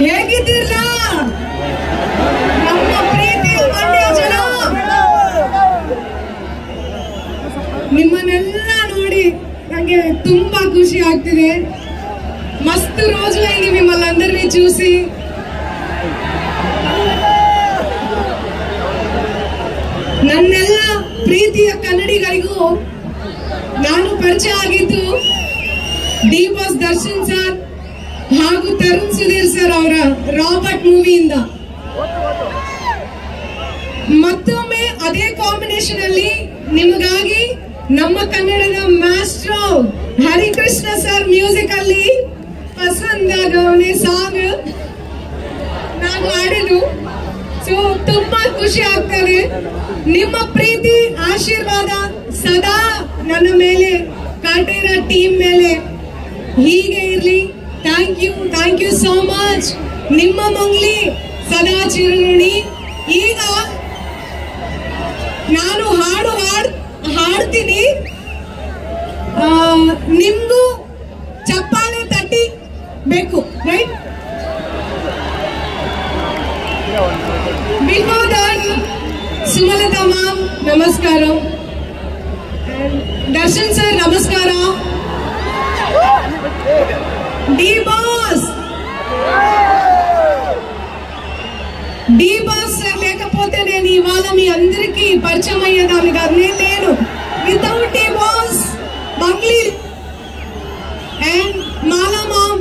ಹೇಗಿದ್ದೀರ ನಮ್ಮ ಪ್ರೀತಿಯ ಮಂಡ್ಯ ಜನ? ನಿಮ್ಮನ್ನೆಲ್ಲ ನೋಡಿ ನಂಗೆ ತುಂಬಾ ಖುಷಿ ಆಗ್ತಿದೆ. మస్తు రోజులైంది మిమ్మల్ని అందరినీ చూసి. ನನ್ನೆಲ್ಲ ಪ್ರೀತಿಯ ಕನ್ನಡಿಗರಿಗೂ ನಾನು ಪರಿಚಯ ಆಗಿದ್ದು ಡಿ ಬಾಸ್ ದರ್ಶನ್ ಸರ್ ಹಾಗೂ ತರುಣ್ ಸುಧೀರ್ ಸರ್ ಅವರ ರಾಬರ್ಟ್ ಮೂವಿಯಿಂದ. ಮತ್ತೊಮ್ಮೆ ಅದೇ ಕಾಂಬಿನೇಷನ್ ಅಲ್ಲಿ ನಿಮಗಾಗಿ ನಮ್ಮ ಕನ್ನಡದ ಮಾಸ್ಟ್ರೋ ಹರಿಕೃಷ್ಣ ಸರ್ ಮ್ಯೂಸಿಕ್ ಅಲ್ಲಿ ಪಸಂದಾಗವನೇ ಸಾಂಗ್ ನಾನು ಹಾಡಿದ್ದು. ಸೊ ತುಂಬಾ ಖುಷಿ ಆಗ್ತದೆ. ನಿಮ್ಮ ಪ್ರೀತಿ ಆಶೀರ್ವಾದ ಸದಾ ನನ್ನ ಮೇಲೆ, ಕಾಟೇರ ಟೀಮ್ ಮೇಲೆ ಹೀಗೆ ಇರ್ಲಿ. Thank you so much. ನಿಮ್ಮ ಮಂಗ್ಲಿ ಸದಾ ಚಿರಋಣಿ. ಈಗ ನಾನು ಹಾಡ್ತೀನಿ, ನಿಮ್ಗೂ ಚಪ್ಪಾಳೆ ತಟ್ಟಿ ಬೇಕು, right? Before that, Sumalatha ma'am ನಮಸ್ಕಾರ, ದರ್ಶನ್ ಸರ್ ನಮಸ್ಕಾರ, ಡಿ బాస్ సార్ లేకపోతే నేను ఇవాళ మీ అందరికీ పరిచయం అయ్యేదాన్ని కాదు. నేను లేను without D boss Mangli and Mala ma'am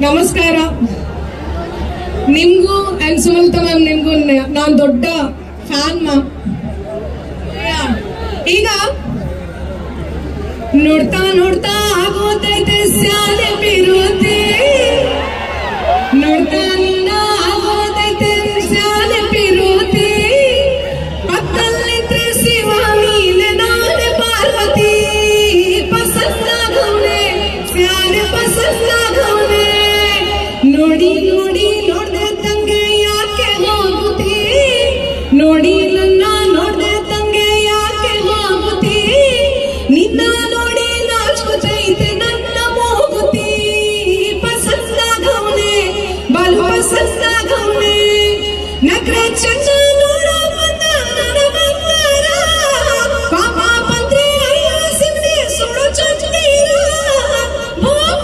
ನಮಸ್ಕಾರ. ನಿಮ್ಗೂ ಅಂಡ್ ಸುಮಲತಾ ಮ್ಯಾಮ್ ನಿಮ್ಗೂ ನಾನು ದೊಡ್ಡ ಫ್ಯಾನ್ ಮ್ಯಾಮ್. ಈಗ ನೋಡ್ತಾ ನೋಡ್ತಾ ಆಗೋತೈತೆ ಸ್ಯಾಲೆ ಪಿರುತಿ, ನೋಡ್ತಾ ಆಗೋತೈತೆ ಸ್ಯಾಲೆ ಪಿರುತಿ, ಪಕ್ಕಲ್ಲಿದ್ರೆ ಶಿವ ನೀನೆ ನಾನೆ ಪಾರ್ವತಿ, ಪಸಂದಾಗವ್ನೆ ಸ್ಯಾಲೆ ಪಸಂದಾಗವ್ನೆ, ನೋಡಿ ನೋಡಿ ನೋಡ್ದೆ ತಂಗೆ ಯಾಕೆ ಹೋಗುತ್ತಿ, ನೋಡಿ ನನ್ನ ನೋಡ್ದೆ ತಂಗೆ ಯಾಕೆ ಹೋಗುತ್ತಿ, ನಿನ್ನ ನೋಡಿ ನಾಚ್ಕೋತೈತೆ ನನ್ನ ಮೂಗುತಿ, ಪಸಂದಾಗವ್ನೆ ಬಲು ಪಸಂದಾಗವ್ನೆ, ನಕ್ರೆ ಚಂದ ನೋಡೋ ಬಂದ ನನ್ನ ಬಂಗಾರ, ಪಾಪ ಬಂದ್ರೆ ಅಯ್ಯ ಸಿಗದೆ ಸುಡು ಚಂದೀರ, ಭೂಪ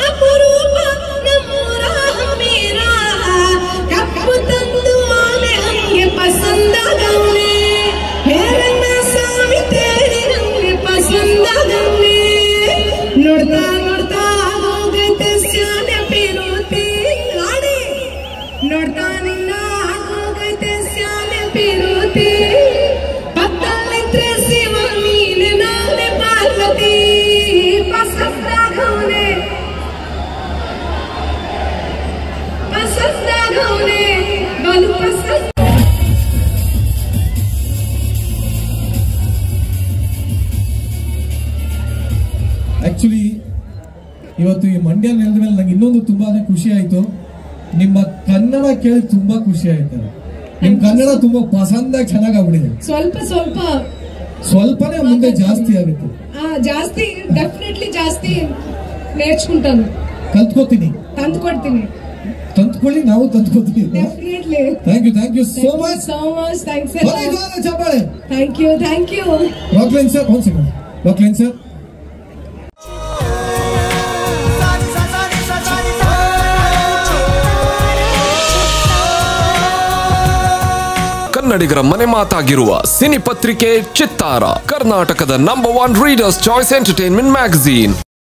ಅಪರೂಪ ನಮ್ಮೂರ ಹಮೀರ, ಕಪ್ಪು ತಂದು ಆನೆ ಹಂಗೆ ಪಸಂದಾಗವ್ನೆ, ಹೇರನ್ನ ಸ್ವಾಮಿ ತೇರಿ ಹಂಗೆ ಪಸಂದಾಗವ್ನೆ, ನೋಡ್ತಾ ನೋಡ್ತಾ ಹೋಗೈತೆ ಸ್ಯಾನೆ ಪಿರುತಿ, ಆಡಿ ನೋಡ್ತಾ ನಿನ್ನ ಹೋಗೈತೆ ಸ್ಯಾನೆ ಪಿರುತಿ, ಪಕ್ಕಲ್ಲಿದ್ರೆ ಶಿವ ನೀನೆ ನಾನೆ ಪಾರ್ವತಿ, ಪಸಂದಾಗವ್ನೆ ಪಸಂದಾಗವ್ನೆ ಬಲು ಪಸಂದ. ಆಕ್ಚುಲಿ ಇವತ್ತು ಈ ಮಂಡ್ಯ ನೆಲದ ಮೇಲೆ ನಂಗೆ ಇನ್ನೊಂದು ತುಂಬಾನೇ ಖುಷಿ ಆಯ್ತು. ನಿಮ್ಮ ಕನ್ನಡ ಕೇಳಿ ತುಂಬಾ ಖುಷಿ ಆಯ್ತು. ನಿಮ್ ಕನ್ನಡ ತುಂಬಾ ಪಸಂದಾಗಿ ಚೆನ್ನಾಗಿ ಆಗ್ಬಿಟ್ಟಿದೆ. ಸ್ವಲ್ಪನೇ ಮುಂದೆ ಜಾಸ್ತಿ ಆಗುತ್ತೆ. ಜಾಸ್ತಿ ಡೆಫಿನೆಟ್ಲಿ ಜಾಸ್ತಿ నేర్చుకుంటాను, ಕಲ್ತ್ಕೋತೀನಿ, ತಂದ್ಕೊಳ್ಳಿ, ನಾವು ತಂದ್ಕೋತೀವಿ. Definitely. Thank you so much. Thanks. ಚಪ್ಪಾಳೆ. Thank you. ರಾಕ್ಲೈನ್ ಸರ್, ಒಂದು ಸೆಕೆಂಡ್. ರಾಕ್ಲೈನ್ ಸರ್, ಕನ್ನಡಿಗರ ಮನೆ ಮಾತಾಗಿರುವ ಸಿನಿ ಪತ್ರಿಕೆ ಚಿತ್ತಾರ, ಕರ್ನಾಟಕದ number 1 readers choice entertainment magazine.